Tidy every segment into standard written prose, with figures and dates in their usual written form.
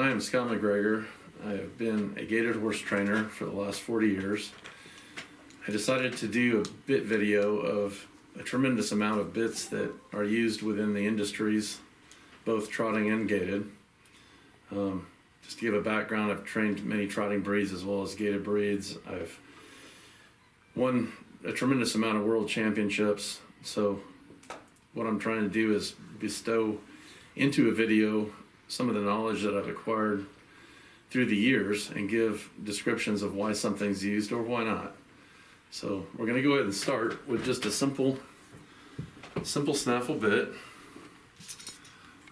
Hi, I'm Scott MacGregor. I have been a gaited horse trainer for the last 40 years. I decided to do a bit video of a tremendous amount of bits that are used within the industries, both trotting and gaited. Just to give a background, I've trained many trotting breeds as well as gaited breeds. I've won a tremendous amount of world championships. So what I'm trying to do is bestow into a video some of the knowledge that I've acquired through the years and give descriptions of why something's used or why not. So we're going to go ahead and start with just a simple snaffle bit.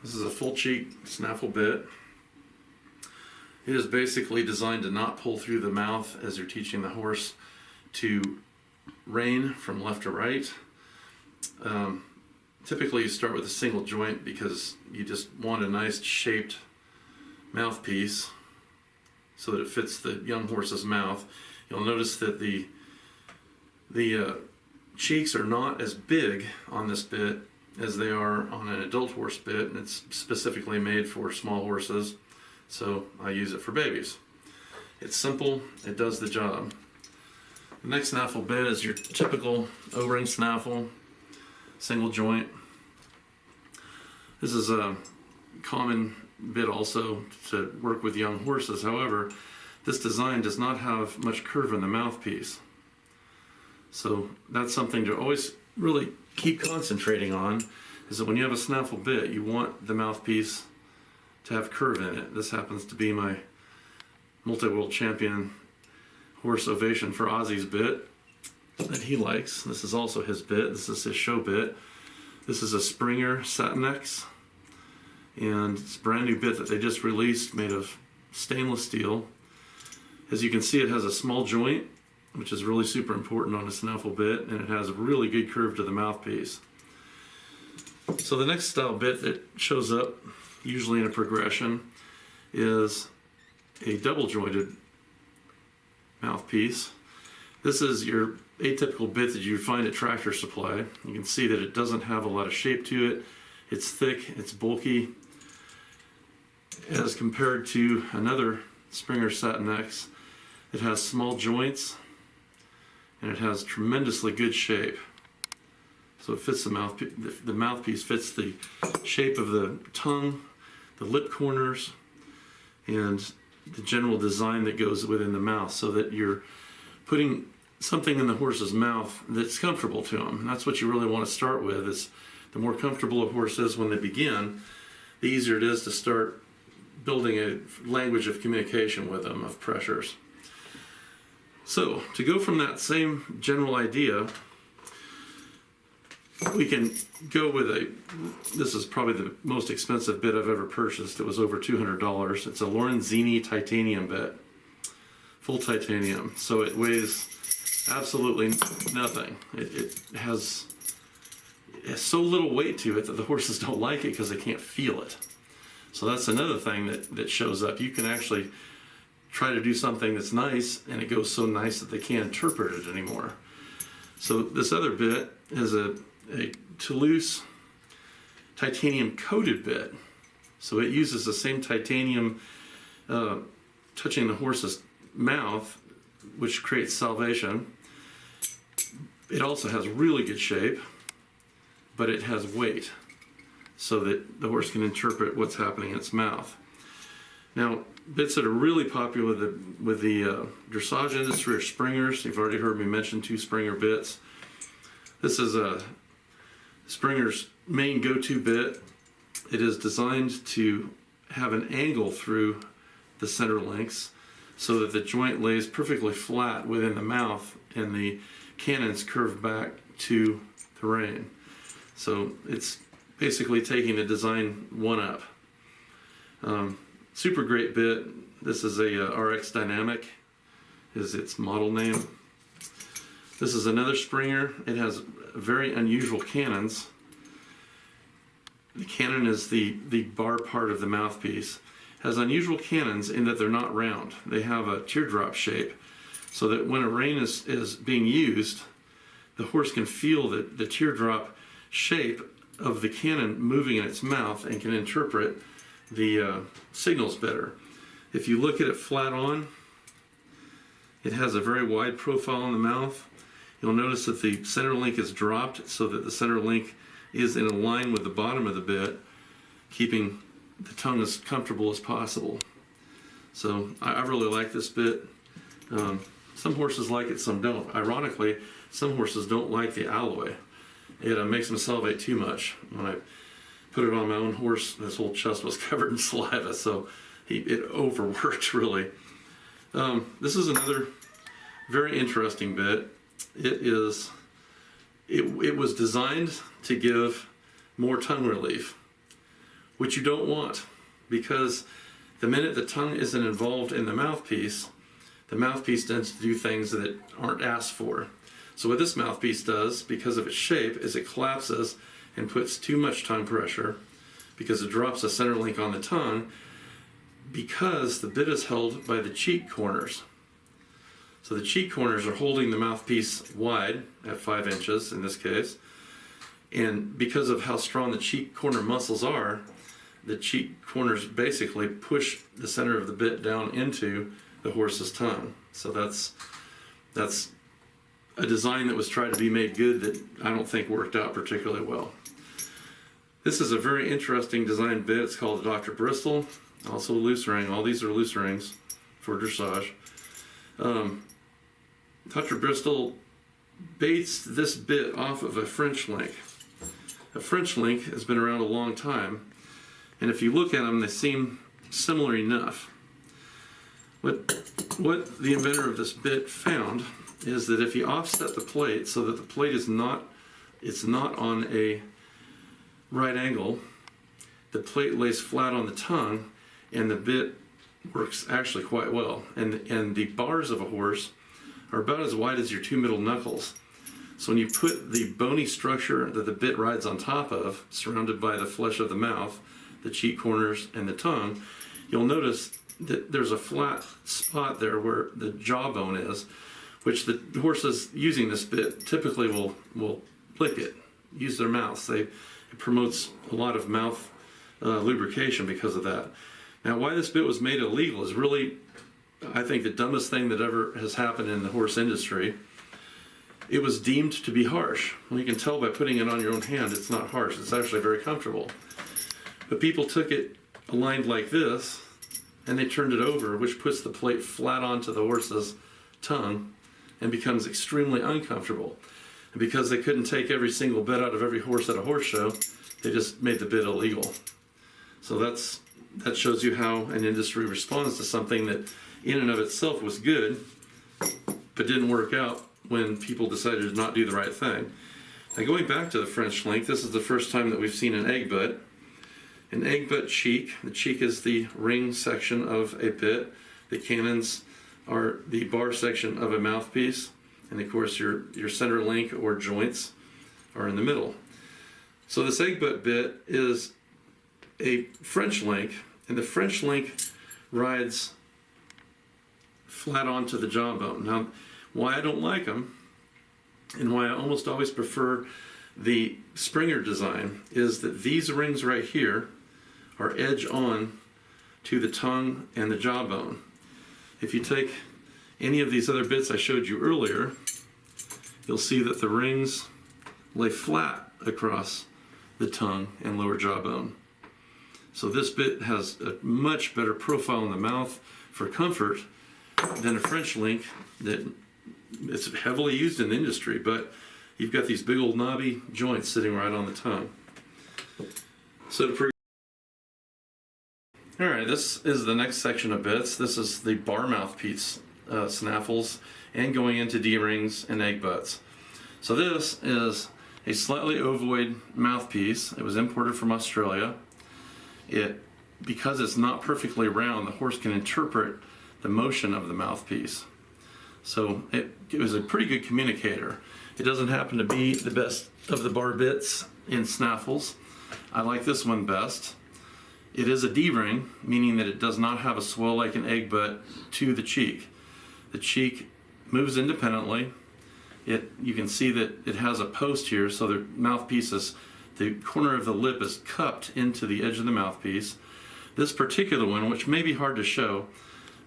This is a full cheek snaffle bit. It is basically designed to not pull through the mouth as you're teaching the horse to rein from left to right. Typically you start with a single joint because you just want a nice shaped mouthpiece so that it fits the young horse's mouth. You'll notice that the cheeks are not as big on this bit as they are on an adult horse bit, and it's specifically made for small horses, so I use it for babies. It's simple, it does the job. The next snaffle bit is your typical O-ring snaffle, single joint. This is a common bit also to work with young horses. However, this design does not have much curve in the mouthpiece. So that's something to always really keep concentrating on, is that when you have a snaffle bit, you want the mouthpiece to have curve in it. This happens to be my multi-world champion horse Ovation for Ozzy's bit that he likes. This is also his bit. This is his show bit. This is a Springer Satin X, and it's a brand new bit that they just released, made of stainless steel. As you can see, it has a small joint, which is really super important on a snaffle bit, and it has a really good curve to the mouthpiece. So the next style bit that shows up, usually in a progression, is a double jointed mouthpiece. This is your atypical bit that you find at Tractor Supply. You can see that it doesn't have a lot of shape to it. It's thick, it's bulky, as compared to another Springer Satin X. It has small joints and it has tremendously good shape. So it fits the mouthpiece. The mouthpiece fits the shape of the tongue, the lip corners, and the general design that goes within the mouth, so that you're putting something in the horse's mouth that's comfortable to him. And that's what you really want to start with. Is the more comfortable a horse is when they begin, the easier it is to start building a language of communication with them, of pressures. So to go from that same general idea, we can go with this is probably the most expensive bit I've ever purchased. It was over $200. It's a Lorenzini titanium bit, full titanium. So it weighs absolutely nothing. It has so little weight to it that the horses don't like it because they can't feel it. So that's another thing that shows up. You can actually try to do something that's nice, and it goes so nice that they can't interpret it anymore. So this other bit is a Toulouse titanium coated bit. So it uses the same titanium touching the horse's mouth, which creates salvation. It also has really good shape, but it has weight, so that the horse can interpret what's happening in its mouth. Now, bits that are really popular with the dressage industry are Springers. You've already heard me mention 2 Springer bits. This is a Springer's main go-to bit. It is designed to have an angle through the center links so that the joint lays perfectly flat within the mouth and the cannons curve back to the rein. So it's basically taking the design one up. Super great bit. This is a RX Dynamic, is its model name. This is another Springer. It has very unusual cannons. The cannon is the bar part of the mouthpiece. It has unusual cannons in that they're not round. They have a teardrop shape, so that when a rein is being used, the horse can feel the teardrop shape of the cannon moving in its mouth and can interpret the signals better. If you look at it flat on, it has a very wide profile in the mouth. You'll notice that the center link is dropped so that the center link is in a line with the bottom of the bit, keeping the tongue as comfortable as possible. So I really like this bit. Some horses like it, some don't. Ironically, some horses don't like the alloy. It makes them salivate too much. When I put it on my own horse, his whole chest was covered in saliva, so it overworked really. This is another very interesting bit. It was designed to give more tongue relief, which you don't want, because the minute the tongue isn't involved in the mouthpiece tends to do things that aren't asked for. So what this mouthpiece does, because of its shape, is it collapses and puts too much tongue pressure, because it drops the center link on the tongue, because the bit is held by the cheek corners. So the cheek corners are holding the mouthpiece wide at 5 inches in this case, and because of how strong the cheek corner muscles are, the cheek corners basically push the center of the bit down into the horse's tongue. So that's a design that was tried to be made good that I don't think worked out particularly well. This is a very interesting design bit. It's called a Dr. Bristol, also a loose ring. All these are loose rings for dressage. Dr. Bristol based this bit off of a French link. A French link has been around a long time, and if you look at them, they seem similar enough. What the inventor of this bit found is that if you offset the plate so that the plate is not on a right angle, the plate lays flat on the tongue, and the bit works actually quite well. And the bars of a horse are about as wide as your 2 middle knuckles. So when you put the bony structure that the bit rides on top of, surrounded by the flesh of the mouth, the cheek corners, and the tongue, you'll notice that there's a flat spot there where the jawbone is, which the horses using this bit typically will lick it, use their mouths. It promotes a lot of mouth lubrication because of that. Now, why this bit was made illegal is really, I think, the dumbest thing that ever has happened in the horse industry. It was deemed to be harsh. Well, you can tell by putting it on your own hand, it's not harsh. It's actually very comfortable. But people took it aligned like this, and they turned it over, which puts the plate flat onto the horse's tongue and becomes extremely uncomfortable. And because they couldn't take every single bit out of every horse at a horse show, they just made the bit illegal. So that shows you how an industry responds to something that in and of itself was good, but didn't work out when people decided to not do the right thing. Now, going back to the French link, this is the first time that we've seen an egg butt. An egg butt cheek. The cheek is the ring section of a bit. The cannons are the bar section of a mouthpiece. And of course your center link or joints are in the middle. So this egg butt bit is a French link, and the French link rides flat onto the jawbone. Now, why I don't like them, and why I almost always prefer the Springer design, is that these rings right here are edge on to the tongue and the jawbone. If you take any of these other bits I showed you earlier, you'll see that the rings lay flat across the tongue and lower jawbone. So this bit has a much better profile in the mouth for comfort than a French link that it's heavily used in the industry, but you've got these big old knobby joints sitting right on the tongue. Alright, this is the next section of bits. This is the bar mouthpiece snaffles and going into D-rings and egg butts. So this is a slightly ovoid mouthpiece. It was imported from Australia. Because it's not perfectly round, the horse can interpret the motion of the mouthpiece. So it was a pretty good communicator. It doesn't happen to be the best of the bar bits in snaffles. I like this one best. It is a D-ring, meaning that it does not have a swell like an egg butt to the cheek. The cheek moves independently. You can see that it has a post here, so the mouthpiece is, the corner of the lip is cupped into the edge of the mouthpiece. This particular one, which may be hard to show,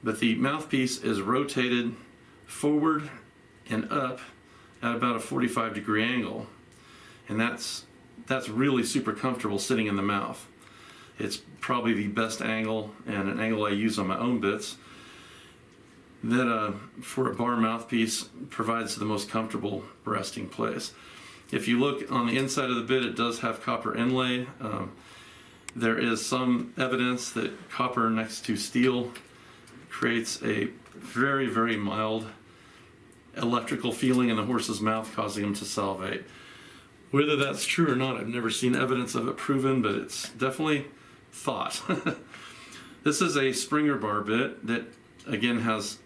but the mouthpiece is rotated forward and up at about a 45-degree angle, and that's really super comfortable sitting in the mouth. It's probably the best angle, and an angle I use on my own bits, that for a bar mouthpiece provides the most comfortable resting place. If you look on the inside of the bit, it does have copper inlay. There is some evidence that copper next to steel creates a very, very mild electrical feeling in the horse's mouth, causing him to salivate. Whether that's true or not, I've never seen evidence of it proven, but it's definitely thought. This is a Springer bar bit that, again, has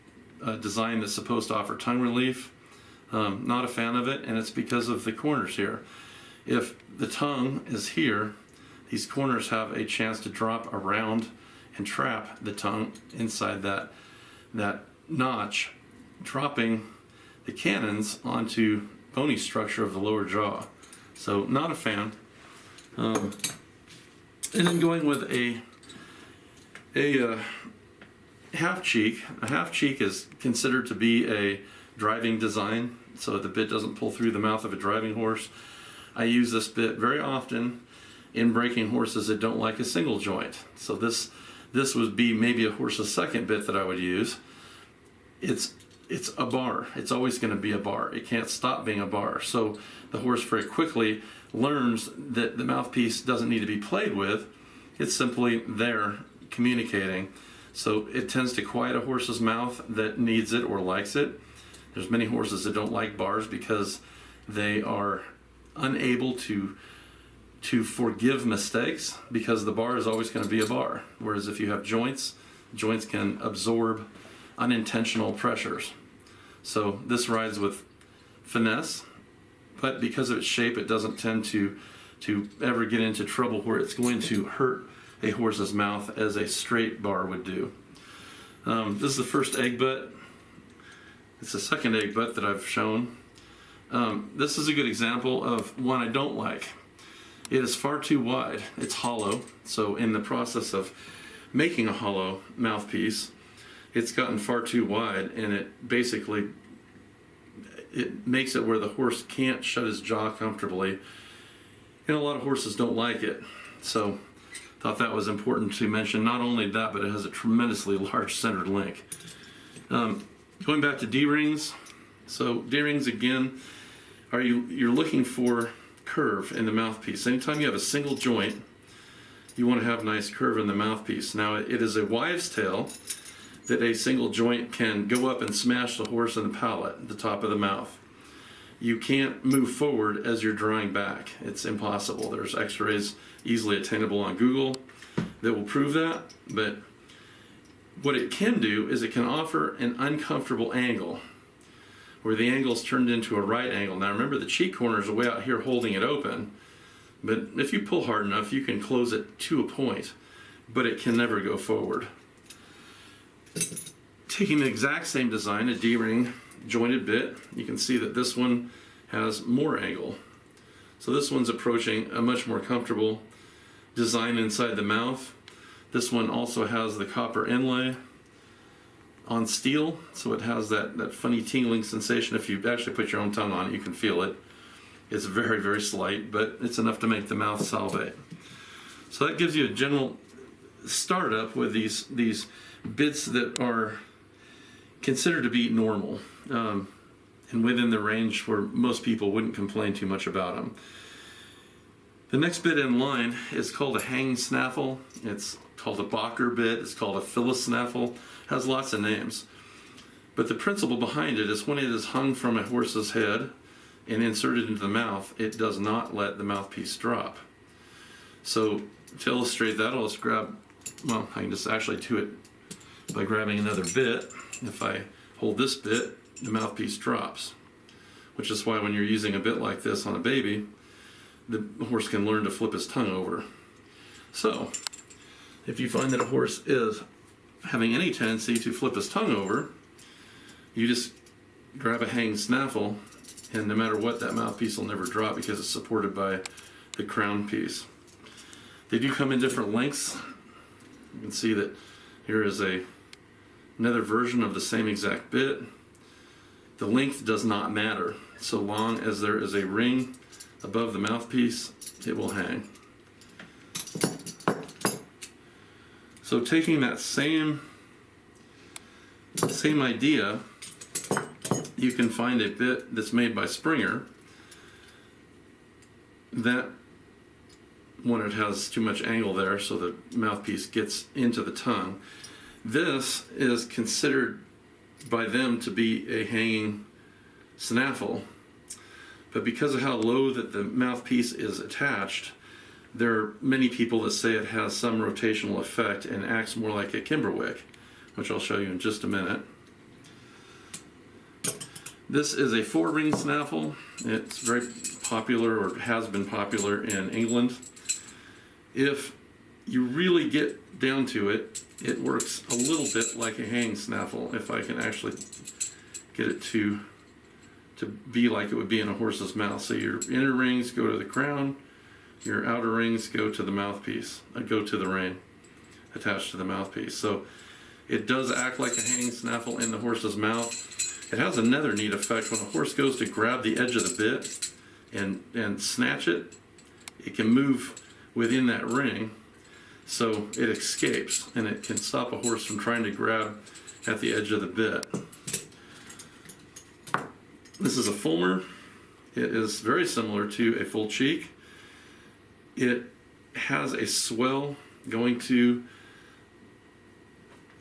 a design that's supposed to offer tongue relief. Not a fan of it, and it's because of the corners here. If the tongue is here, these corners have a chance to drop around and trap the tongue inside that notch, dropping the cannons onto bony structure of the lower jaw. So not a fan. And then going with a half cheek. A half cheek is considered to be a driving design, so the bit doesn't pull through the mouth of a driving horse. I use this bit very often in breaking horses that don't like a single joint. So this would be maybe a horse's second bit that I would use. It's a bar. It's always going to be a bar. It can't stop being a bar. So the horse very quickly learns that the mouthpiece doesn't need to be played with. It's simply there communicating. So it tends to quiet a horse's mouth that needs it or likes it. There's many horses that don't like bars because they are unable to forgive mistakes, because the bar is always going to be a bar. Whereas if you have joints can absorb unintentional pressures. So this rides with finesse, but because of its shape, it doesn't tend to ever get into trouble where it's going to hurt a horse's mouth as a straight bar would do. This is the first egg butt. It's the second egg butt that I've shown. This is a good example of one I don't like. It is far too wide. It's hollow. So in the process of making a hollow mouthpiece, it's gotten far too wide, and it basically makes it where the horse can't shut his jaw comfortably. And a lot of horses don't like it. So thought that was important to mention. Not only that, but it has a tremendously large centered link. Going back to D-rings. So D-rings, again, you're looking for curve in the mouthpiece. Anytime you have a single joint, you want to have nice curve in the mouthpiece. Now, it is a wives' tale that a single joint can go up and smash the horse in the palate, the top of the mouth. You can't move forward as you're drawing back. It's impossible. There's x-rays easily attainable on Google that will prove that, but what it can do is it can offer an uncomfortable angle where the angle is turned into a right angle. Now remember, the cheek corners are way out here holding it open, but if you pull hard enough, you can close it to a point, but it can never go forward. Taking the exact same design, a D-ring jointed bit, you can see that this one has more angle. So this one's approaching a much more comfortable design inside the mouth. This one also has the copper inlay on steel, so it has that funny tingling sensation. If you actually put your own tongue on it, you can feel it. It's very, very slight, but it's enough to make the mouth salivate. So that gives you a general startup with these bits that are considered to be normal, and within the range where most people wouldn't complain too much about them. The next bit in line is called a hang snaffle. It's called a bocker bit. It's called a Phyllis snaffle. It has lots of names. But the principle behind it is when it is hung from a horse's head and inserted into the mouth, it does not let the mouthpiece drop. So to illustrate that, I'll just I can just actually do it by grabbing another bit. If I hold this bit, the mouthpiece drops, which is why when you're using a bit like this on a baby, the horse can learn to flip his tongue over. So if you find that a horse is having any tendency to flip his tongue over, you just grab a hang snaffle, and no matter what, that mouthpiece will never drop because it's supported by the crown piece. They do come in different lengths. can see that here is another version of the same exact bit. The length does not matter. So long as there is a ring above the mouthpiece, it will hang. So taking that same idea, you can find a bit that's made by Springer. That one, it has too much angle there, so the mouthpiece gets into the tongue. This is considered by them to be a hanging snaffle, but because of how low that the mouthpiece is attached, there are many people that say it has some rotational effect and acts more like a kimberwick, which I'll show you in just a minute. This is a 4-ring snaffle. It's very popular, or has been popular, in England. If you really get down to it, it works a little bit like a hanging snaffle, if I can actually get it to be like it would be in a horse's mouth. So your inner rings go to the crown, your outer rings go to the mouthpiece, go to the rein attached to the mouthpiece. So it does act like a hanging snaffle in the horse's mouth. It has another neat effect. When a horse goes to grab the edge of the bit and snatch it, it can move within that ring, so it escapes, and it can stop a horse from trying to grab at the edge of the bit. This is a fulmer. It is very similar to a full cheek. It has a swell going to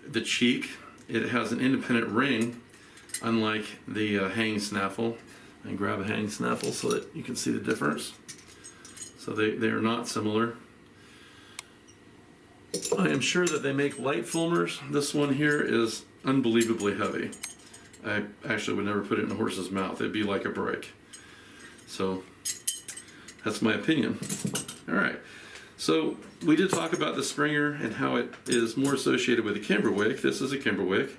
the cheek. It has an independent ring, unlike the hanging snaffle. And grab a hanging snaffle so that you can see the difference. So they are not similar. I am sure that they make light fulmers. This one here is unbelievably heavy. I actually would never put it in a horse's mouth. It'd be like a brick. So that's my opinion. All right. So we did talk about the Springer and how it is more associated with a kimberwick. This is a kimberwick.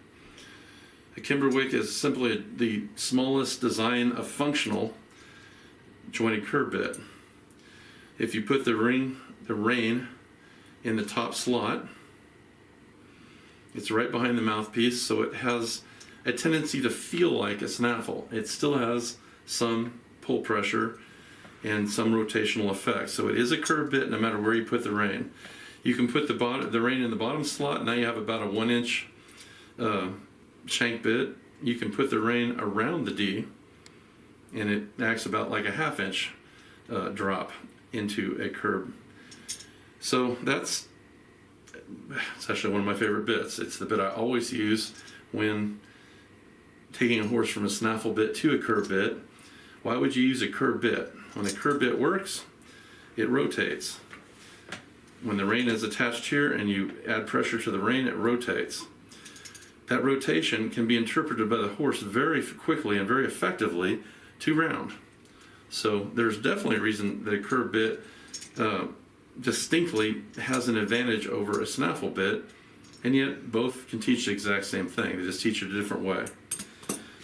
A kimberwick is simply the smallest design of functional jointed curb bit. If you put the rein in the top slot, it's right behind the mouthpiece, so it has a tendency to feel like a snaffle. It still has some pull pressure and some rotational effect. So it is a curb bit no matter where you put the rein. You can put the rein in the bottom slot. Now you have about a 1-inch shank bit. You can put the rein around the D, and it acts about like a 1/2-inch drop into a curb. So it's actually one of my favorite bits. It's the bit I always use when taking a horse from a snaffle bit to a curb bit. Why would you use a curb bit? When a curb bit works, it rotates. When the rein is attached here and you add pressure to the rein, it rotates. That rotation can be interpreted by the horse very quickly and very effectively to round. So there's definitely a reason that a curb bit distinctly has an advantage over a snaffle bit, and yet both can teach the exact same thing. They just teach it a different way.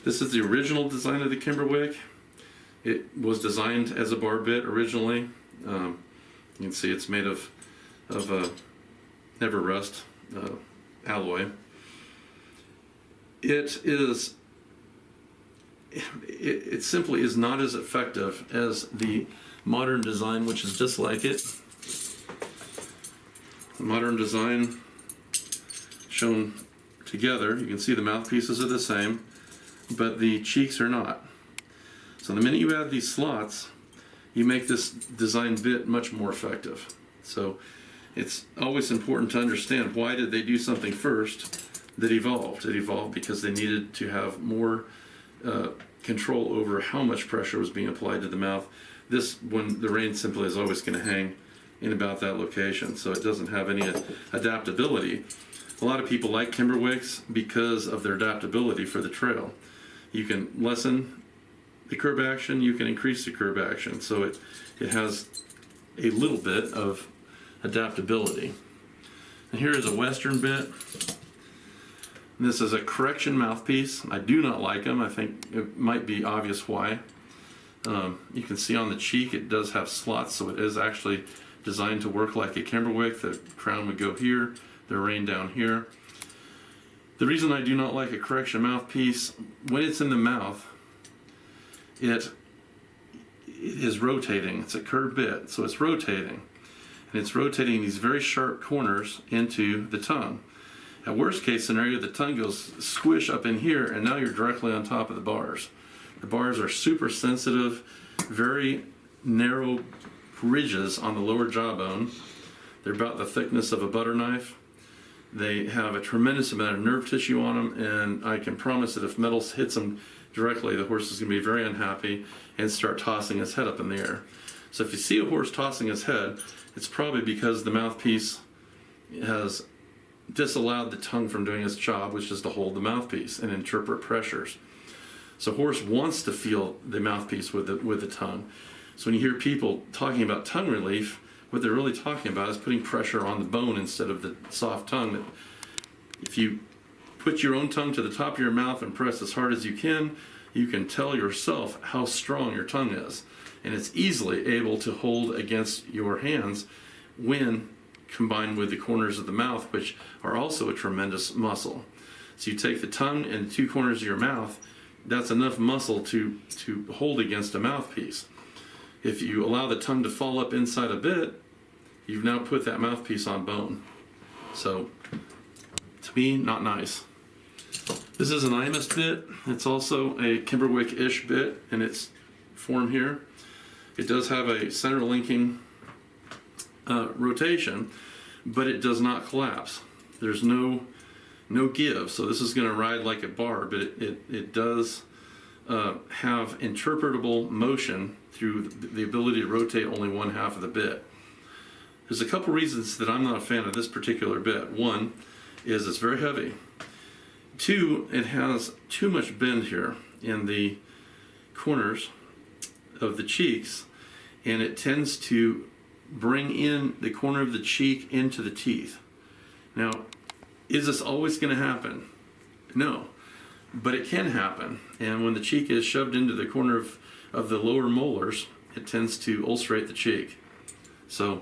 This is the original design of the kimberwick. It was designed as a bar bit originally. You can see it's made of never rust alloy. It simply is not as effective as the modern design, which is just like it. The modern design shown together, you can see the mouthpieces are the same, but the cheeks are not. So the minute you add these slots, you make this design bit much more effective. So it's always important to understand, why did they do something first that evolved? It evolved because they needed to have more control over how much pressure was being applied to the mouth. This one, the rein simply is always going to hang in about that location, so it doesn't have any adaptability. A lot of people like kimberwicks because of their adaptability for the trail. You can lessen the curb action, you can increase the curb action, so it has a little bit of adaptability. And here is a Western bit. This is a correction mouthpiece. I do not like them. I think it might be obvious why. You can see on the cheek it does have slots, so it is actually designed to work like a Kimberwick. The crown would go here, the rein down here. The reason I do not like a correction mouthpiece, when it's in the mouth, it is rotating. It's a curved bit, so it's rotating. And it's rotating these very sharp corners into the tongue. At worst case scenario, the tongue goes squish up in here, and now you're directly on top of the bars. The bars are super sensitive, very narrow ridges on the lower jawbone. They're about the thickness of a butter knife. They have a tremendous amount of nerve tissue on them, and I can promise that if metal hits them directly, the horse is going to be very unhappy and start tossing his head up in the air. So if you see a horse tossing his head, it's probably because the mouthpiece has disallowed the tongue from doing its job, which is to hold the mouthpiece and interpret pressures. So a horse wants to feel the mouthpiece with the tongue. So when you hear people talking about tongue relief, what they're really talking about is putting pressure on the bone instead of the soft tongue. If you put your own tongue to the top of your mouth and press as hard as you can tell yourself how strong your tongue is. And it's easily able to hold against your hands when combined with the corners of the mouth, which are also a tremendous muscle. So you take the tongue and the two corners of your mouth, that's enough muscle to hold against a mouthpiece. If you allow the tongue to fall up inside a bit, you've now put that mouthpiece on bone. So, to me, not nice. This is an Imus bit. It's also a Kimberwick-ish bit in its form here. It does have a center linking rotation, but it does not collapse. There's no give, so this is going to ride like a bar, but it does have interpretable motion through the ability to rotate only one half of the bit. There's a couple reasons that I'm not a fan of this particular bit. One is it's very heavy. Two, it has too much bend here in the corners of the cheeks, and it tends to bring in the corner of the cheek into the teeth. Now, is this always going to happen? No, but it can happen. And when the cheek is shoved into the corner of the lower molars, it tends to ulcerate the cheek. So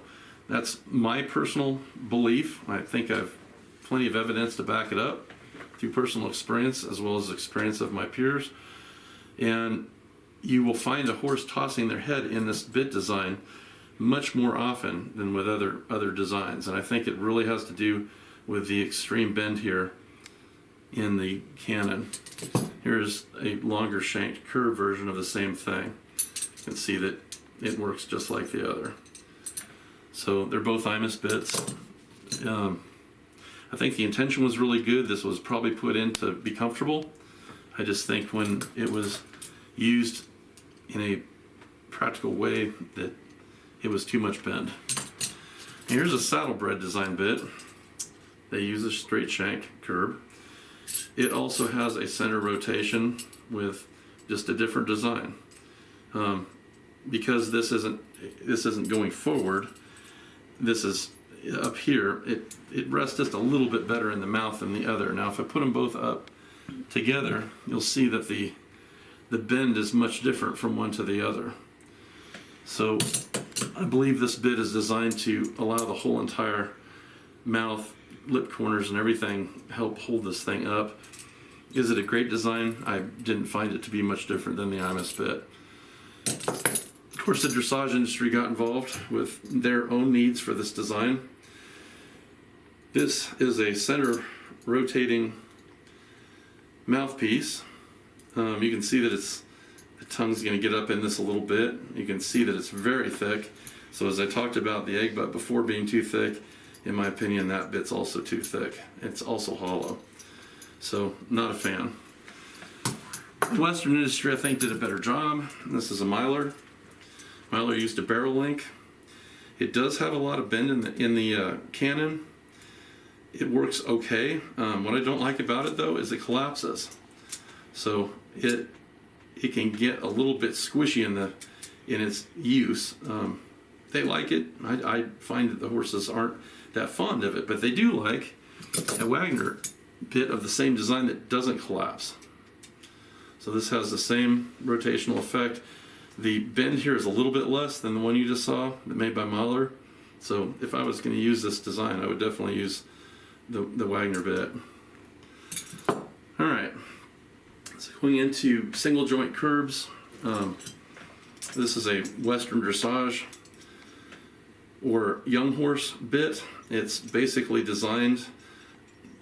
that's my personal belief. I think I've plenty of evidence to back it up through personal experience as well as experience of my peers. And you will find a horse tossing their head in this bit design much more often than with other designs. And I think it really has to do with the extreme bend here in the cannon. Here's a longer shanked curved version of the same thing. You can see that it works just like the other. So they're both Imus bits. I think the intention was really good. This was probably put in to be comfortable. I just think when it was used in a practical way that it was too much bend. And here's a saddlebred design bit. They use a straight shank curb. It also has a center rotation with just a different design. Because this isn't going forward, this is up here, it rests just a little bit better in the mouth than the other. Now if I put them both up together, you'll see that the bend is much different from one to the other. So I believe this bit is designed to allow the whole entire mouth, lip corners and everything help hold this thing up. Is it a great design? I didn't find it to be much different than the Imus bit. Of course, the dressage industry got involved with their own needs for this design. This is a center rotating mouthpiece. You can see that the tongue's going to get up in this a little bit. You can see that it's very thick. So as I talked about the egg butt before being too thick, in my opinion, that bit's also too thick. It's also hollow. So, not a fan. The Western industry, I think, did a better job. This is a Mylar. Mylar used a barrel link. It does have a lot of bend in the cannon. It works okay. What I don't like about it, though, is it collapses. So it can get a little bit squishy in its use. They like it. I find that the horses aren't that fond of it, but they do like a Wagner bit of the same design that doesn't collapse. So this has the same rotational effect. The bend here is a little bit less than the one you just saw, made by Mahler. So if I was going to use this design, I would definitely use the Wagner bit. All right, so going into single joint curbs. This is a Western dressage or young horse bit. It's basically designed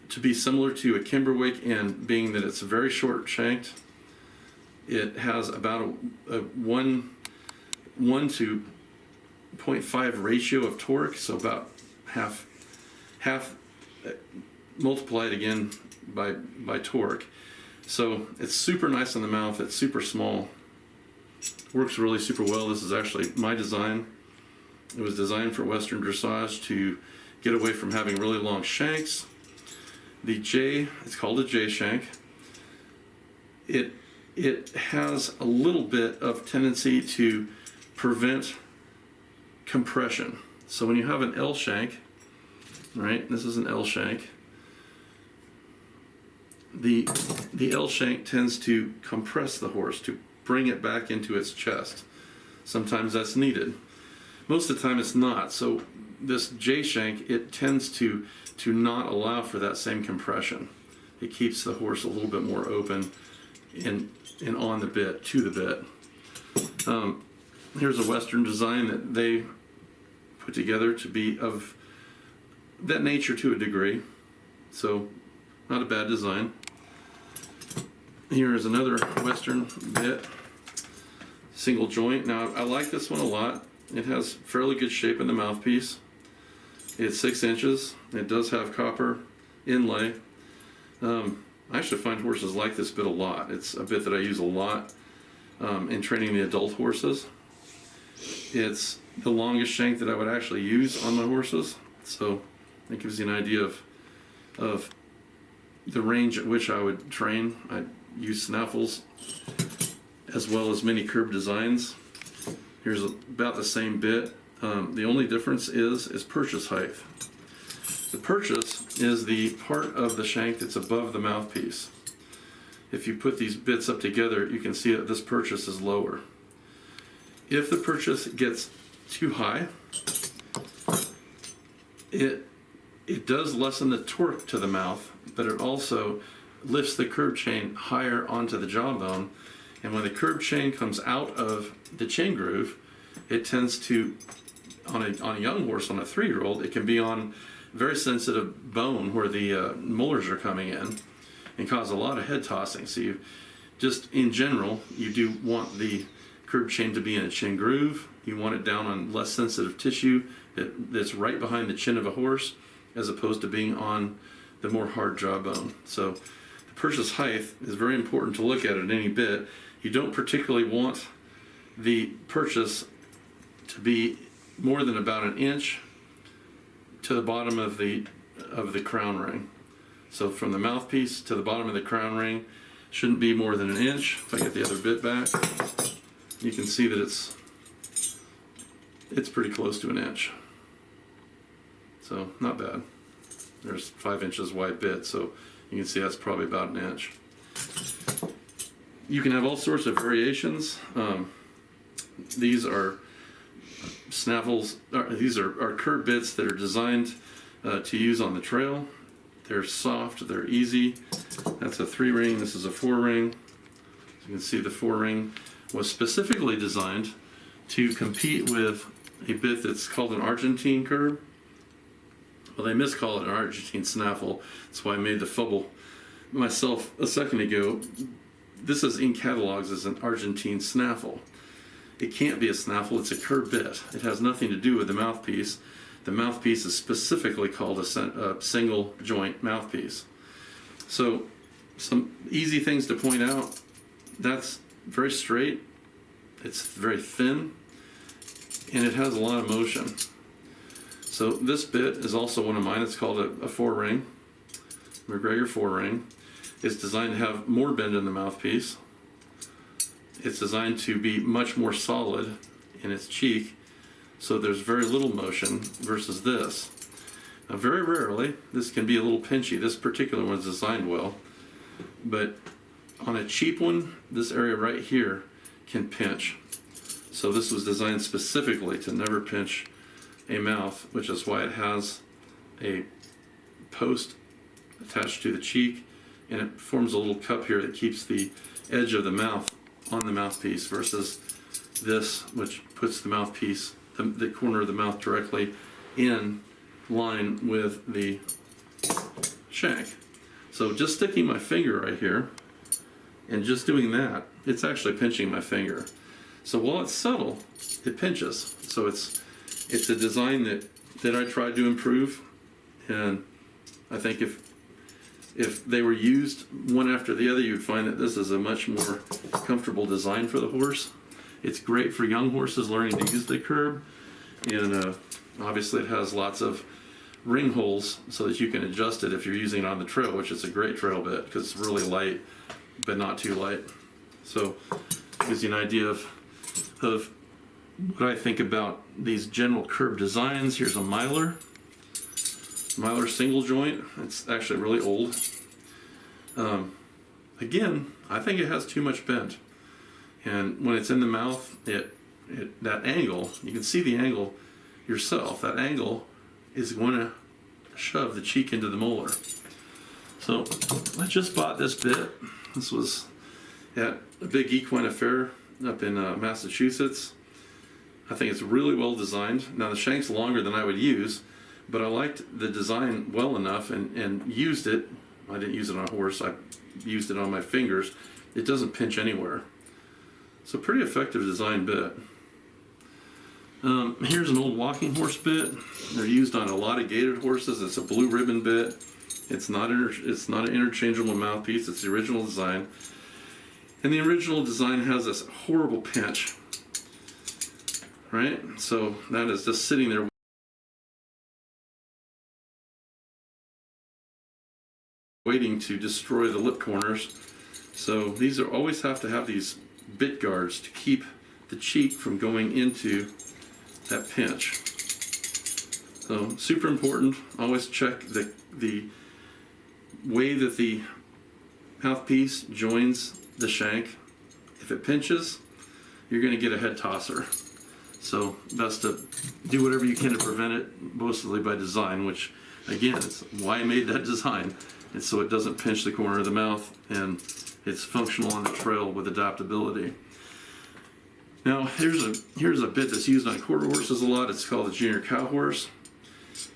to be similar to a Kimberwick, and being that it's very short shanked, it has about a 1 to 0.5 ratio of torque, so about half multiplied again by torque. So it's super nice on the mouth. It's super small. Works really super well. This is actually my design. It was designed for Western dressage to get away from having really long shanks. The J, it's called a J shank. It has a little bit of tendency to prevent compression. So when you have an L shank, right? This is an L shank. The L shank tends to compress the horse, to bring it back into its chest. Sometimes that's needed. Most of the time it's not. So this J shank, it tends to not allow for that same compression. It keeps the horse a little bit more open and on the bit, to the bit. Here's a Western design that they put together to be of that nature to a degree. So not a bad design. Here is another Western bit, single joint. Now I like this one a lot. It has fairly good shape in the mouthpiece. It's 6 inches. It does have copper inlay. I actually find horses like this bit a lot. It's a bit that I use a lot in training the adult horses. It's the longest shank that I would actually use on my horses. So that gives you an idea of the range at which I would train. I use snaffles as well as many curb designs. Here's about the same bit. The only difference is purchase height. The purchase is the part of the shank that's above the mouthpiece. If you put these bits up together, you can see that this purchase is lower. If the purchase gets too high, it does lessen the torque to the mouth, but it also lifts the curb chain higher onto the jawbone. And when the curb chain comes out of the chin groove, it tends to, on a young horse, on a 3-year-old, it can be on very sensitive bone where the molars are coming in and cause a lot of head tossing. So you just, in general, you do want the curb chain to be in a chin groove. You want it down on less sensitive tissue that's right behind the chin of a horse, as opposed to being on the more hard jawbone. So the purchase height is very important to look at any bit. You don't particularly want the purchase to be more than about 1 inch to the bottom of the crown ring. So from the mouthpiece to the bottom of the crown ring shouldn't be more than 1 inch. If I get the other bit back, you can see that it's pretty close to 1 inch. So not bad. There's 5 inches wide bit, so you can see that's probably about 1 inch. You can have all sorts of variations. These are snaffles. These are curb bits that are designed to use on the trail. They're soft. They're easy. That's a 3-ring. This is a 4-ring. So you can see the 4-ring was specifically designed to compete with a bit that's called an Argentine curb. Well, they miscall it an Argentine snaffle. That's why I made the fumble myself a second ago. This is in catalogs as an Argentine snaffle. It can't be a snaffle, it's a curb bit. It has nothing to do with the mouthpiece. The mouthpiece is specifically called a single joint mouthpiece. So some easy things to point out. That's very straight, it's very thin, and it has a lot of motion. So this bit is also one of mine. It's called a 4-ring, MacGregor 4-ring. It's designed to have more bend in the mouthpiece. It's designed to be much more solid in its cheek, so there's very little motion versus this. Now very rarely, this can be a little pinchy. This particular one's designed well, but on a cheap one, this area right here can pinch. So this was designed specifically to never pinch a mouth, which is why it has a post attached to the cheek, and it forms a little cup here that keeps the edge of the mouth on the mouthpiece, versus this, which puts the mouthpiece, the corner of the mouth, directly in line with the shank. So just sticking my finger right here and just doing that, it's actually pinching my finger. So while it's subtle, it pinches. So it's a design that I tried to improve, and I think if they were used one after the other, you'd find that this is a much more comfortable design for the horse. It's great for young horses learning to use the curb, and obviously it has lots of ring holes so that you can adjust it if you're using it on the trail, which is a great trail bit because it's really light, but not too light. So it gives you an idea of what I think about these general curb designs. Here's a Mylar single joint. It's actually really old. Again, I think it has too much bend, and when it's in the mouth, that angle, you can see the angle yourself. That angle is going to shove the cheek into the molar. So I just bought this bit. This was at a big equine affair up in Massachusetts. I think it's really well designed. Now the shank's longer than I would use, but I liked the design well enough and used it. I didn't use it on a horse, I used it on my fingers. It doesn't pinch anywhere. So pretty effective design bit. Here's an old walking horse bit. They're used on a lot of gaited horses. It's a blue ribbon bit. It's not an interchangeable mouthpiece. It's the original design. And the original design has this horrible pinch, right? So that is just sitting there waiting to destroy the lip corners. So these are always have to have these bit guards to keep the cheek from going into that pinch. So super important. Always check the way that the mouthpiece joins the shank. If it pinches, you're going to get a head tosser. So best to do whatever you can to prevent it, mostly by design, which again, it's why I made that design. And so it doesn't pinch the corner of the mouth, and it's functional on the trail with adaptability. Now here's a bit that's used on quarter horses a lot. It's called a junior cow horse.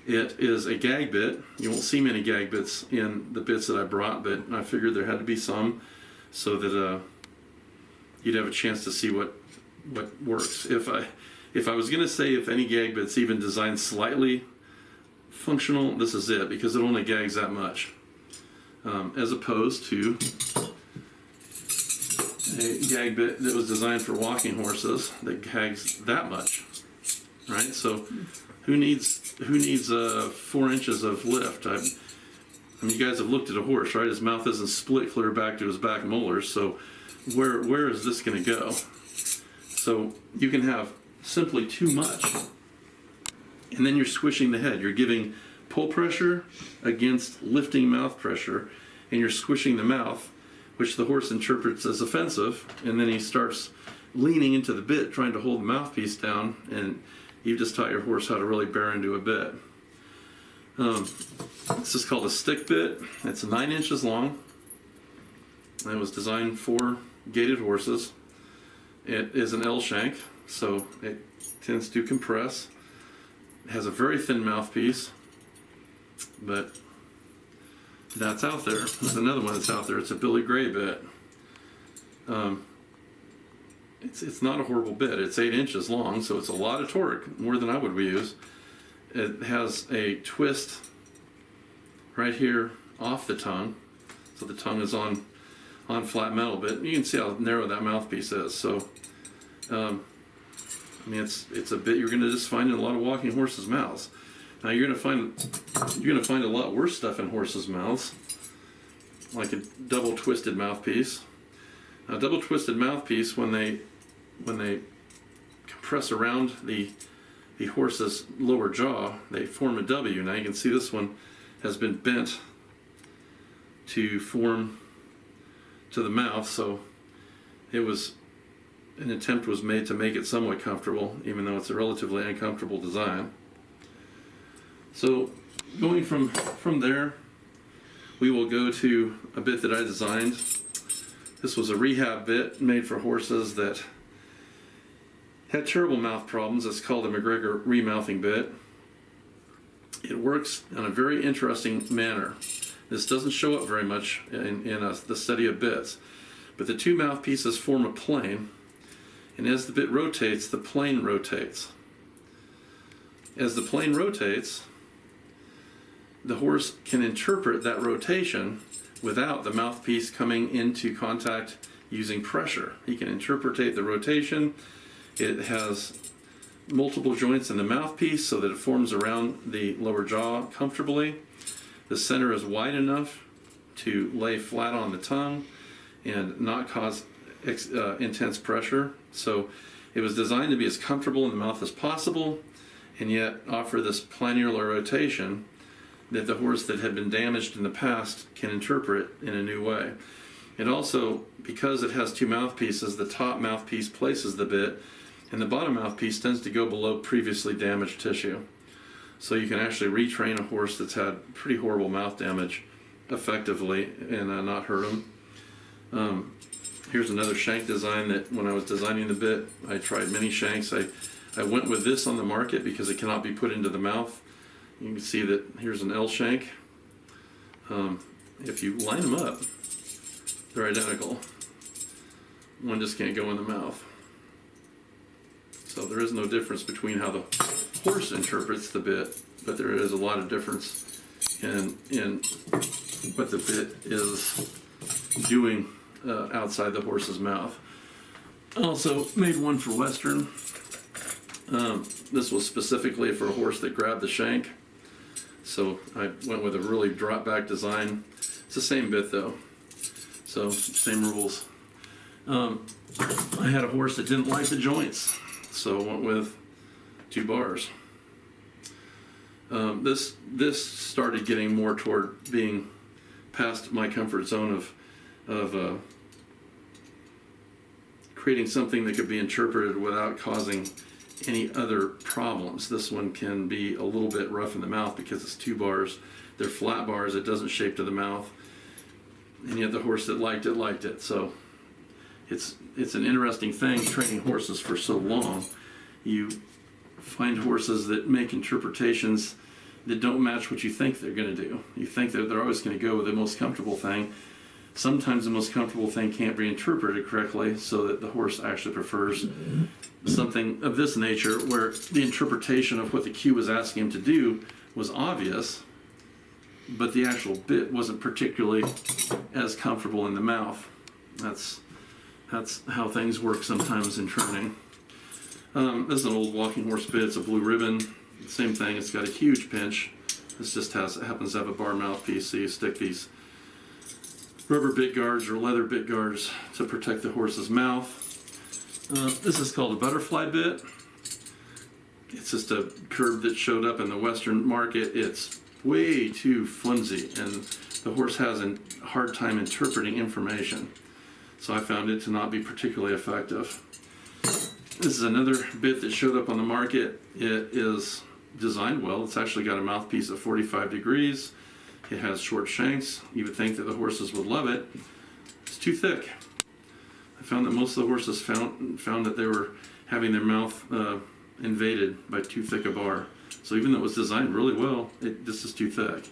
It is a gag bit. You won't see many gag bits in the bits that I brought, but I figured there had to be some so that you'd have a chance to see what works. If I was going to say if any gag bit's even designed slightly functional, this is it, because it only gags that much, as opposed to a gag bit that was designed for walking horses that gags that much, right? So who needs 4 inches of lift? I mean, you guys have looked at a horse, right? His mouth isn't split clear back to his back molars, so where is this going to go? So you can have simply too much, and then you're squishing the head. You're giving pull pressure against lifting mouth pressure, and you're squishing the mouth, which the horse interprets as offensive, and then he starts leaning into the bit, trying to hold the mouthpiece down, and you've just taught your horse how to really bear into a bit. This is called a stick bit. It's 9 inches long. It was designed for gaited horses. It is an L shank, so it tends to compress. It has a very thin mouthpiece, but that's out there. There's another one that's out there. It's a Billy Gray bit. It's not a horrible bit. It's 8 inches long, so it's a lot of torque, more than I would use. It has a twist right here off the tongue, so the tongue is on flat metal, but you can see how narrow that mouthpiece is. So, I mean, it's a bit you're going to just find in a lot of walking horses' mouths. Now you're going to find a lot worse stuff in horses' mouths, like a double twisted mouthpiece. A double twisted mouthpiece, when they compress around the horse's lower jaw, they form a W. Now you can see this one has been bent to form to the mouth, so an attempt was made to make it somewhat comfortable, even though it's a relatively uncomfortable design. So going from there, we will go to a bit that I designed. This was a rehab bit made for horses that had terrible mouth problems. It's called a MacGregor remouthing bit. It works in a very interesting manner. This doesn't show up very much in the study of bits, but the two mouthpieces form a plane, and as the bit rotates, the plane rotates. As the plane rotates, the horse can interpret that rotation without the mouthpiece coming into contact using pressure. He can interpret the rotation. It has multiple joints in the mouthpiece so that it forms around the lower jaw comfortably. The center is wide enough to lay flat on the tongue and not cause intense pressure. So it was designed to be as comfortable in the mouth as possible and yet offer this planular rotation that the horse that had been damaged in the past can interpret in a new way. It also, because it has two mouthpieces, the top mouthpiece places the bit and the bottom mouthpiece tends to go below previously damaged tissue. So you can actually retrain a horse that's had pretty horrible mouth damage effectively and not hurt him. Here's another shank design that when I was designing the bit, I tried many shanks. I went with this on the market because it cannot be put into the mouth. You can see that here's an L shank. If you line them up, they're identical. One just can't go in the mouth. So there is no difference between how the horse interprets the bit, but there is a lot of difference in what the bit is doing outside the horse's mouth. I also made one for Western. This was specifically for a horse that grabbed the shank. So I went with a really drop back design. It's the same bit though. So same rules. I had a horse that didn't like the joints. So I went with 2 bars. This started getting more toward being past my comfort zone of creating something that could be interpreted without causing any other problems. This one can be a little bit rough in the mouth because it's 2 bars. They're flat bars. It doesn't shape to the mouth. And yet the horse that liked it. So it's an interesting thing training horses for so long. You find horses that make interpretations that don't match what you think they're going to do. You think that they're always going to go with the most comfortable thing. Sometimes the most comfortable thing can't be interpreted correctly, so that the horse actually prefers something of this nature where the interpretation of what the cue was asking him to do was obvious, but the actual bit wasn't particularly as comfortable in the mouth. That's how things work sometimes in training. This is an old walking horse bit. It's a blue ribbon. Same thing. It's got a huge pinch. This just happens to have a bar mouthpiece, so you stick these rubber bit guards or leather bit guards to protect the horse's mouth. This is called a butterfly bit. It's just a curve that showed up in the Western market. It's way too flimsy, and the horse has a hard time interpreting information. So I found it to not be particularly effective. This is another bit that showed up on the market. It is designed well. It's actually got a mouthpiece of 45 degrees. It has short shanks. You would think that the horses would love it. It's too thick. I found that most of the horses found that they were having their mouth invaded by too thick a bar. So even though it was designed really well, this is too thick.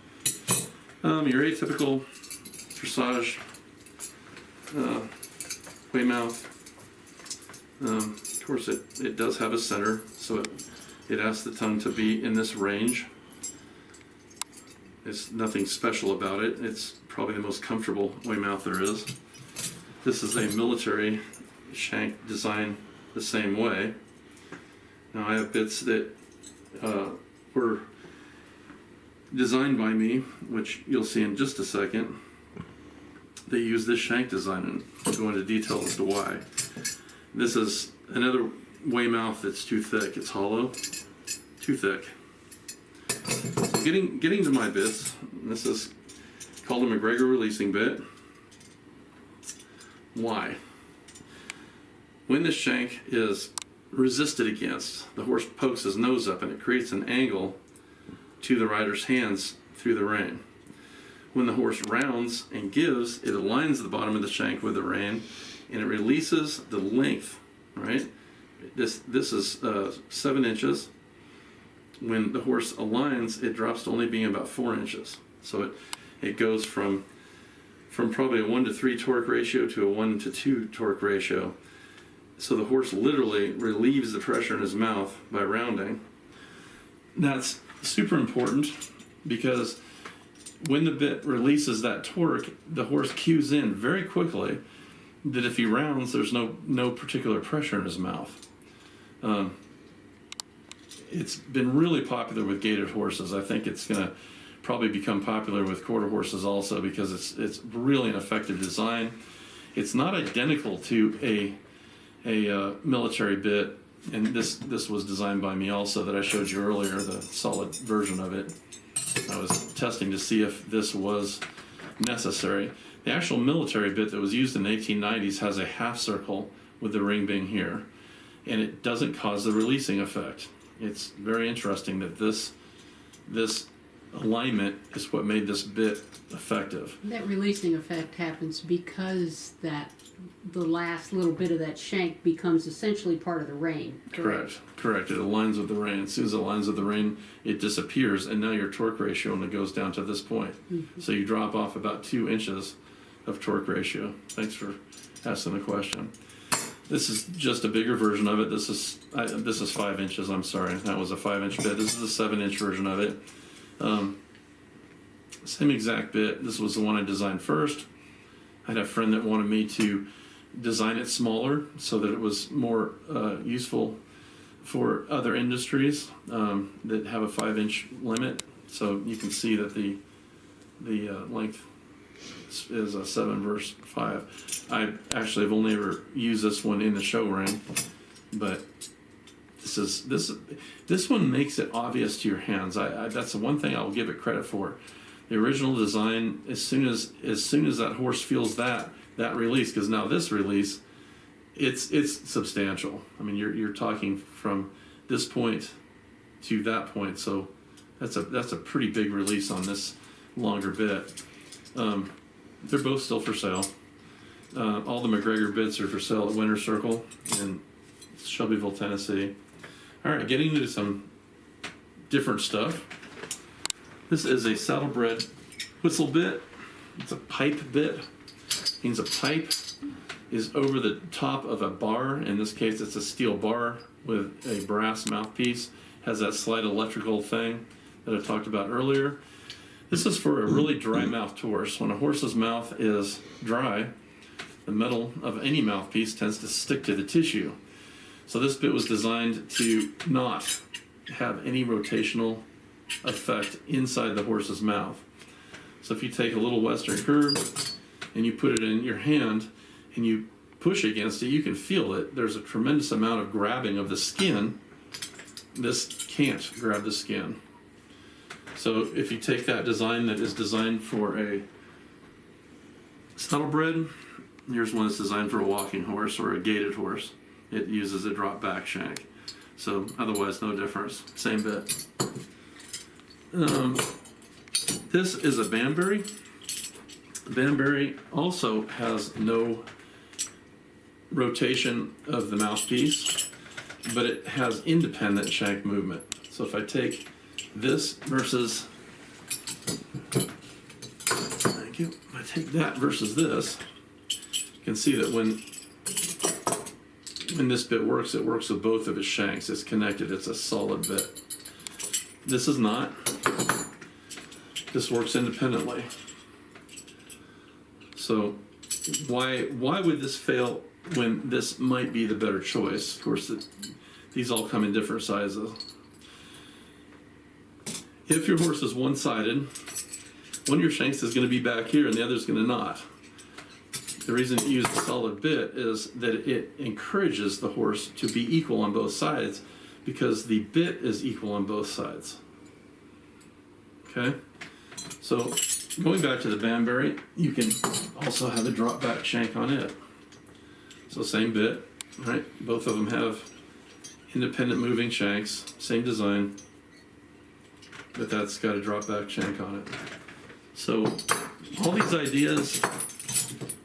Your atypical dressage Weymouth. Of course, it does have a center, so it asks the tongue to be in this range. There's nothing special about it. It's probably the most comfortable Weymouth there is. This is a military shank designed the same way. Now I have bits that were designed by me, which you'll see in just a second. They use this shank design, and I'll go into detail as to why. This is another Weymouth that's too thick. It's hollow, too thick. So getting to my bits, this is called a MacGregor releasing bit. Why? When the shank is resisted against, the horse pokes his nose up and it creates an angle to the rider's hands through the rein. When the horse rounds and gives, it aligns the bottom of the shank with the rein, and it releases the length, right? This is 7 inches. When the horse aligns, it drops to only being about 4 inches. So it goes from probably a 1-to-3 torque ratio to a 1-to-2 torque ratio. So the horse literally relieves the pressure in his mouth by rounding. That's super important because when the bit releases that torque, the horse cues in very quickly that if he rounds, there's no particular pressure in his mouth. It's been really popular with gaited horses. I think it's going to probably become popular with quarter horses also because it's really an effective design. It's not identical to a military bit, and this was designed by me also that I showed you earlier, the solid version of it. I was testing to see if this was necessary. The actual military bit that was used in the 1890s has a half circle with the ring being here, and it doesn't cause the releasing effect. It's very interesting that this alignment is what made this bit effective. That releasing effect happens because the last little bit of that shank becomes essentially part of the rein. Correct. It aligns with the rein. As soon as it aligns with the rein, it disappears, and now your torque ratio only goes down to this point. Mm-hmm. So you drop off about 2 inches of torque ratio. Thanks for asking the question. This is just a bigger version of it. This is 5 inches. I'm sorry, that was a 5-inch bit. This is a 7-inch version of it. Same exact bit. This was the one I designed first. I had a friend that wanted me to design it smaller so that it was more useful for other industries that have a 5-inch limit. So you can see that the length is a 7 versus 5. I actually have only ever used this one in the show ring, but this one makes it obvious to your hands. That's the one thing I'll give it credit for. The original design, as soon as that horse feels that release, because now this release, it's substantial. I mean, you're talking from this point to that point, so that's a pretty big release on this longer bit. They're both still for sale. All the MacGregor bits are for sale at Winter Circle in Shelbyville, Tennessee. All right, getting into some different stuff. This is a saddlebred whistle bit. It's a pipe bit. It means a pipe is over the top of a bar. In this case, it's a steel bar with a brass mouthpiece. Has that slight electrical thing that I talked about earlier. This is for a really dry mouthed horse. When a horse's mouth is dry, the metal of any mouthpiece tends to stick to the tissue. So this bit was designed to not have any rotational effect inside the horse's mouth. So if you take a little western curve and you put it in your hand and you push against it, you can feel it. There's a tremendous amount of grabbing of the skin. This can't grab the skin. So if you take that design that is designed for a saddlebred, here's one that's designed for a walking horse or a gaited horse. It uses a drop back shank. So otherwise, no difference. Same bit. This is a Banbury. Banbury also has no rotation of the mouthpiece, but it has independent shank movement. So if I take this versus, thank you, if I take that versus this, you can see that when this bit works, it works with both of its shanks. It's connected. It's a solid bit. This is not. This works independently. So why would this fail when this might be the better choice? Of course, these all come in different sizes. If your horse is one-sided, one of your shanks is going to be back here and the other is going to not. The reason you use a solid bit is that it encourages the horse to be equal on both sides because the bit is equal on both sides. Okay? So going back to the Banbury, you can also have a drop back shank on it. So same bit, right? Both of them have independent moving shanks, same design. but that's got a drop back shank on it. So all these ideas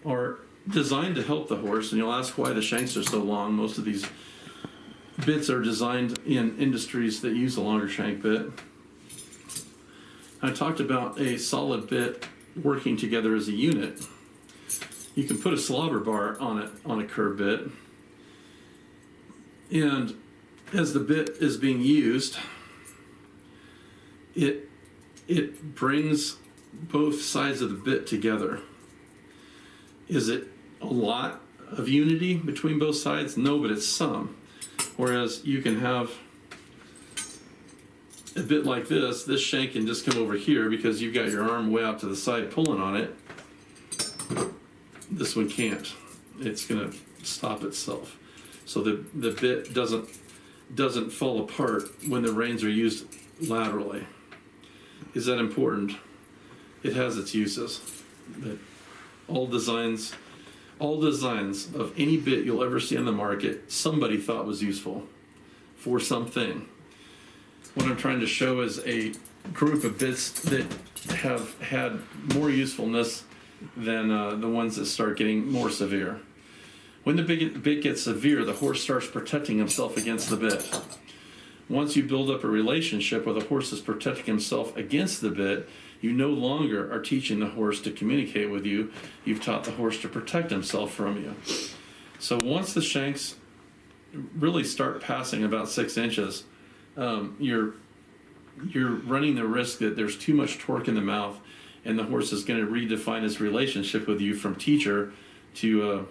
are designed to help the horse, and you'll ask why the shanks are so long. Most of these bits are designed in industries that use a longer shank bit. I talked about a solid bit working together as a unit. You can put a slobber bar on it on a curve bit, and as the bit is being used, it brings both sides of the bit together. Is it a lot of unity between both sides? No, but it's some. Whereas you can have a bit like this shank can just come over here because you've got your arm way out to the side pulling on it. This one can't. It's going to stop itself. So the bit doesn't fall apart when the reins are used laterally. Is that important? It has its uses. But all designs of any bit you'll ever see on the market, somebody thought was useful for something. What I'm trying to show is a group of bits that have had more usefulness than the ones that start getting more severe. When the bit gets severe, the horse starts protecting himself against the bit. Once you build up a relationship where the horse is protecting himself against the bit, you no longer are teaching the horse to communicate with you. You've taught the horse to protect himself from you. So once the shanks really start passing about 6 inches, you're running the risk that there's too much torque in the mouth, and the horse is going to redefine his relationship with you from teacher to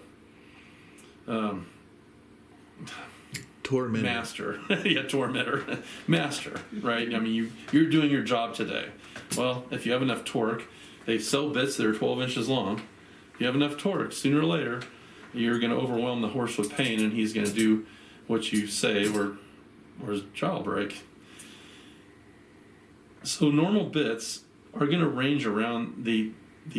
tormentor. Master. Yeah, tormentor. Master, right? I mean, you're doing your job today. Well, if you have enough torque, they sell bits that are 12 inches long. If you have enough torque, sooner or later, you're going to overwhelm the horse with pain, and he's going to do what you say or his jaw will break. So normal bits are going to range around the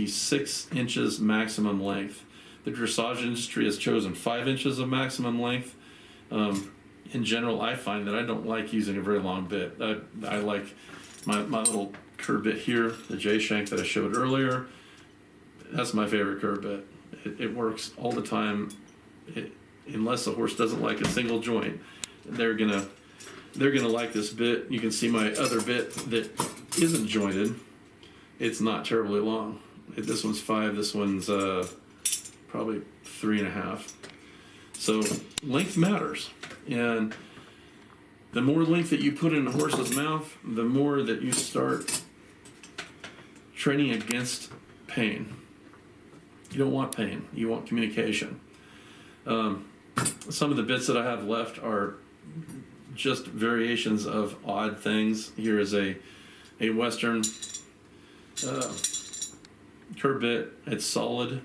6 inches maximum length. The dressage industry has chosen 5 inches of maximum length. In general, I find that I don't like using a very long bit. I like my little curve bit here, the J shank that I showed earlier. That's my favorite curve bit. It works all the time. Unless the horse doesn't like a single joint, they're gonna like this bit. You can see my other bit that isn't jointed. It's not terribly long. This one's 5. This one's probably 3.5. So length matters, and the more length that you put in a horse's mouth, the more that you start training against pain. You don't want pain. You want communication. Some of the bits that I have left are just variations of odd things. Here is a Western curve bit. It's solid.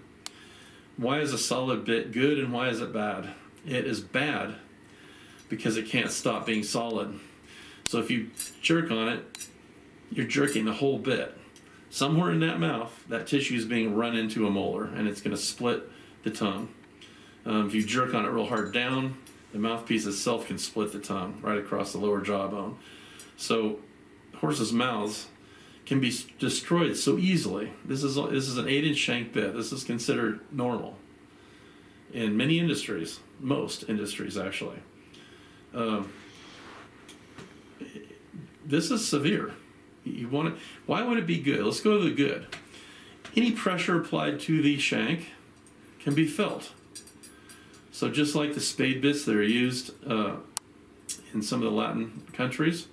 Why is a solid bit good and why is it bad? It is bad because it can't stop being solid. So if you jerk on it, you're jerking the whole bit. Somewhere in that mouth, that tissue is being run into a molar, and it's going to split the tongue. If you jerk on it real hard down, the mouthpiece itself can split the tongue right across the lower jawbone. So horses' mouths can be destroyed so easily. This is an 8-inch shank bit. This is considered normal in many industries, most industries actually. This is severe. You want it? Why would it be good? Let's go to the good. Any pressure applied to the shank can be felt. So just like the spade bits that are used in some of the Latin countries,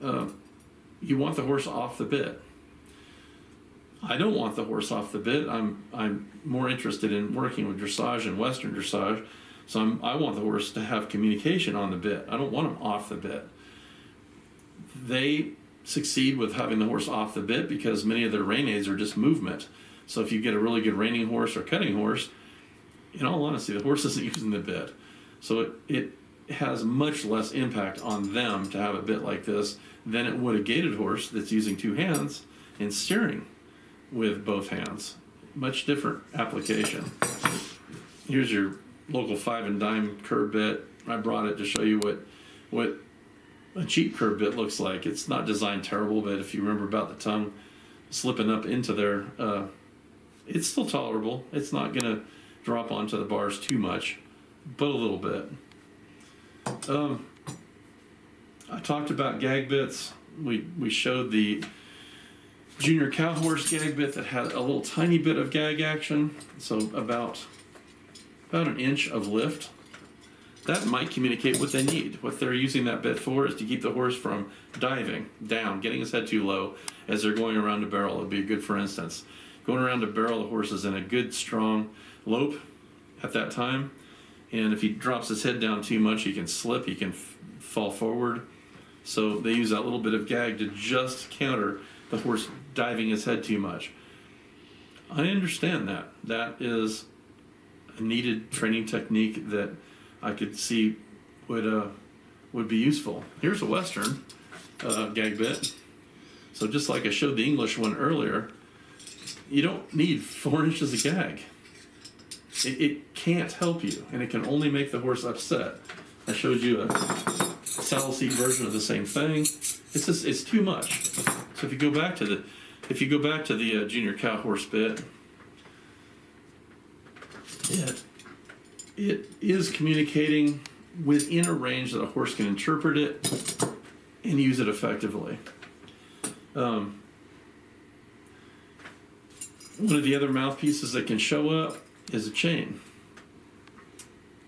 you want the horse off the bit. I don't want the horse off the bit. I'm more interested in working with dressage and Western dressage. So I want the horse to have communication on the bit. I don't want him off the bit. They succeed with having the horse off the bit because many of their rein aids are just movement. So if you get a really good reining horse or cutting horse, in all honesty, the horse isn't using the bit. So it has much less impact on them to have a bit like this than it would a gaited horse that's using 2 hands and steering with both hands. Much different application. Here's your local 5 and dime curve bit. I brought it to show you what a cheap curb bit looks like. It's not designed terrible, but if you remember about the tongue slipping up into there, it's still tolerable. It's not going to drop onto the bars too much, but a little bit. I talked about gag bits. We showed the junior cow horse gag bit that had a little tiny bit of gag action, so about an inch of lift. That might communicate what they need. What they're using that bit for is to keep the horse from diving down, getting his head too low as they're going around a barrel. It would be a good, for instance, going around a barrel, the horse is in a good, strong lope at that time. And if he drops his head down too much, he can slip, he can fall forward. So they use that little bit of gag to just counter the horse diving his head too much. I understand that. That is a needed training technique that I could see would be useful. Here's a Western gag bit. So just like I showed the English one earlier, you don't need 4 inches of gag. It can't help you, and it can only make the horse upset. I showed you a saddle seat version of the same thing. It's too much. So if you go back to the junior cow horse bit, it is communicating within a range that a horse can interpret it and use it effectively. One of the other mouthpieces that can show up is a chain.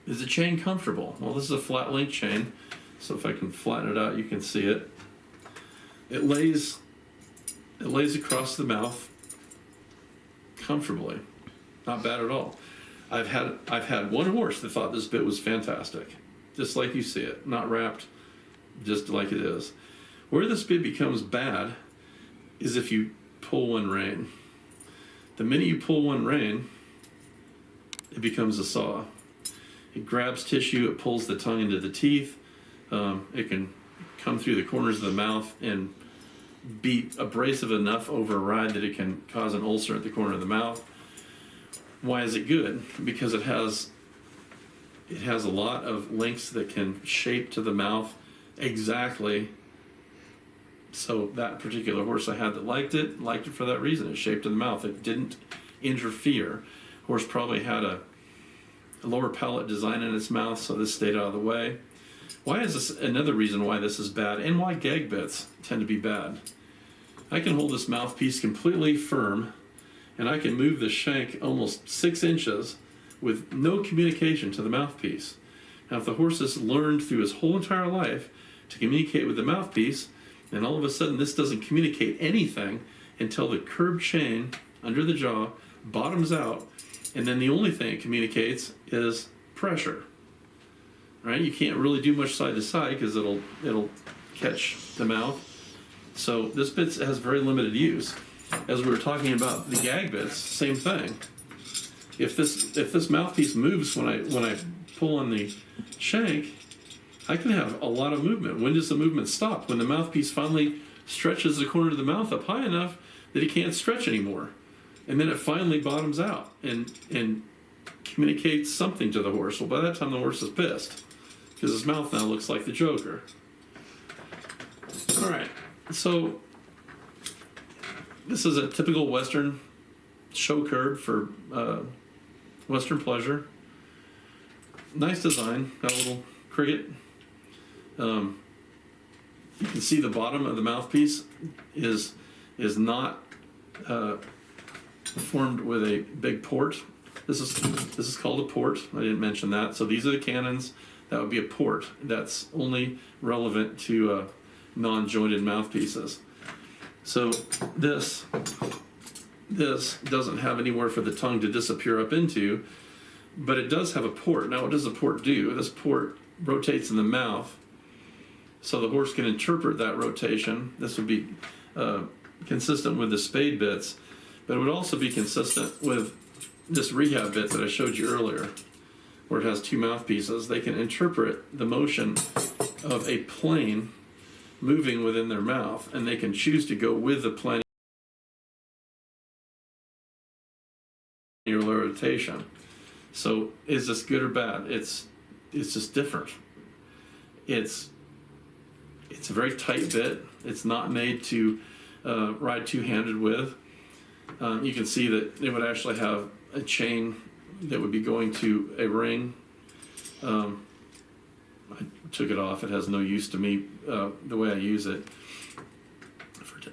Is the chain comfortable? Well, this is a flat link chain, so if I can flatten it out, you can see it. It lays across the mouth comfortably. Not bad at all. I've had one horse that thought this bit was fantastic, just like you see it, not wrapped, just like it is. Where this bit becomes bad is if you pull one rein. The minute you pull one rein, it becomes a saw. It grabs tissue, it pulls the tongue into the teeth. It can come through the corners of the mouth and be abrasive enough over a ride that it can cause an ulcer at the corner of the mouth. Why is it good? Because it has a lot of links that can shape to the mouth exactly. So that particular horse I had that liked it for that reason. It shaped to the mouth. It didn't interfere. Horse probably had a lower palate design in its mouth, so this stayed out of the way. Why is this another reason why this is bad, and why gag bits tend to be bad? I can hold this mouthpiece completely firm, and I can move the shank almost 6 inches with no communication to the mouthpiece. Now, if the horse has learned through his whole entire life to communicate with the mouthpiece, and all of a sudden this doesn't communicate anything until the curb chain under the jaw bottoms out, and then the only thing it communicates is pressure. Right? You can't really do much side to side because it'll catch the mouth. So this bit has very limited use. As we were talking about the gag bits, same thing. If this mouthpiece moves when I pull on the shank, I can have a lot of movement. When does the movement stop? When the mouthpiece finally stretches the corner of the mouth up high enough that it can't stretch anymore. And then it finally bottoms out and communicates something to the horse. Well, by that time the horse is pissed because his mouth now looks like the Joker. All right, so this is a typical Western show curb for Western pleasure. Nice design, got a little cricket. You can see the bottom of the mouthpiece is not formed with a big port. This is called a port. I didn't mention that. So these are the cannons. That would be a port. That's only relevant to non-jointed mouthpieces. So this doesn't have anywhere for the tongue to disappear up into, but it does have a port. Now, what does the port do? This port rotates in the mouth, so the horse can interpret that rotation. This would be consistent with the spade bits, but it would also be consistent with this rehab bit that I showed you earlier, where it has 2 mouthpieces. They can interpret the motion of a plane moving within their mouth, and they can choose to go with the plane rotation. So is this good or bad? It's just different. It's It's a very tight bit. It's not made to ride two-handed with. You can see that it would actually have a chain that would be going to a ring. I took it off. It has no use to me the way I use it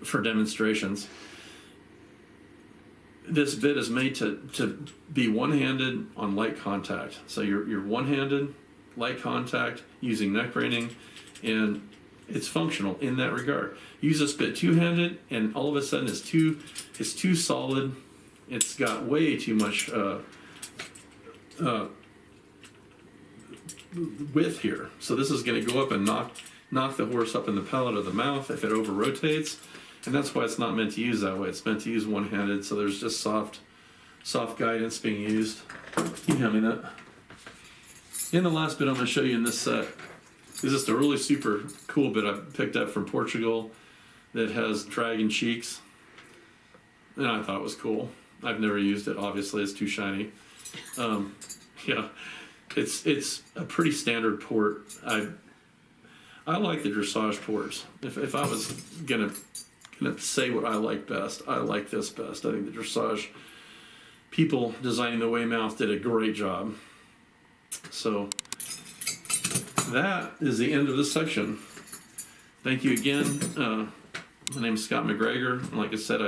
for demonstrations. This bit is made to be one-handed on light contact. So you're one-handed, light contact, using neck reining, and it's functional in that regard. Use this bit two-handed, and all of a sudden it's too solid. It's got way too much width here. So this is going to go up and knock the horse up in the palate or the mouth if it over rotates. And that's why it's not meant to use that way. It's meant to use one-handed, so there's just soft guidance being used. You hand me that. And the last bit I'm going to show you in this set is just a really super cool bit I picked up from Portugal that has dragon cheeks. And I thought it was cool. I've never used it, obviously, it's too shiny. Yeah, it's a pretty standard port. I like the dressage ports. If I was gonna say what I like best, I like this best. I think the dressage people designing the Weymouth did a great job. So that is the end of this section. Thank you again. My name is Scott MacGregor. Like I said,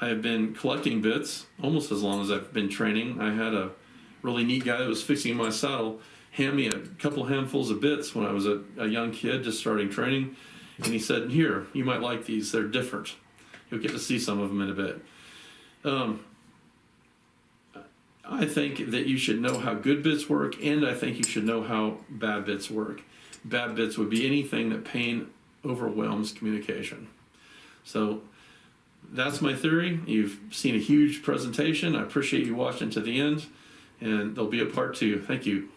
I have been collecting bits almost as long as I've been training. I had a really neat guy that was fixing my saddle hand me a couple handfuls of bits when I was a young kid just starting training. And he said, here, you might like these. They're different. You'll get to see some of them in a bit. I think that you should know how good bits work, and I think you should know how bad bits work. Bad bits would be anything that pain overwhelms communication. So that's my theory. You've seen a huge presentation. I appreciate you watching to the end, and there'll be a part 2. Thank you.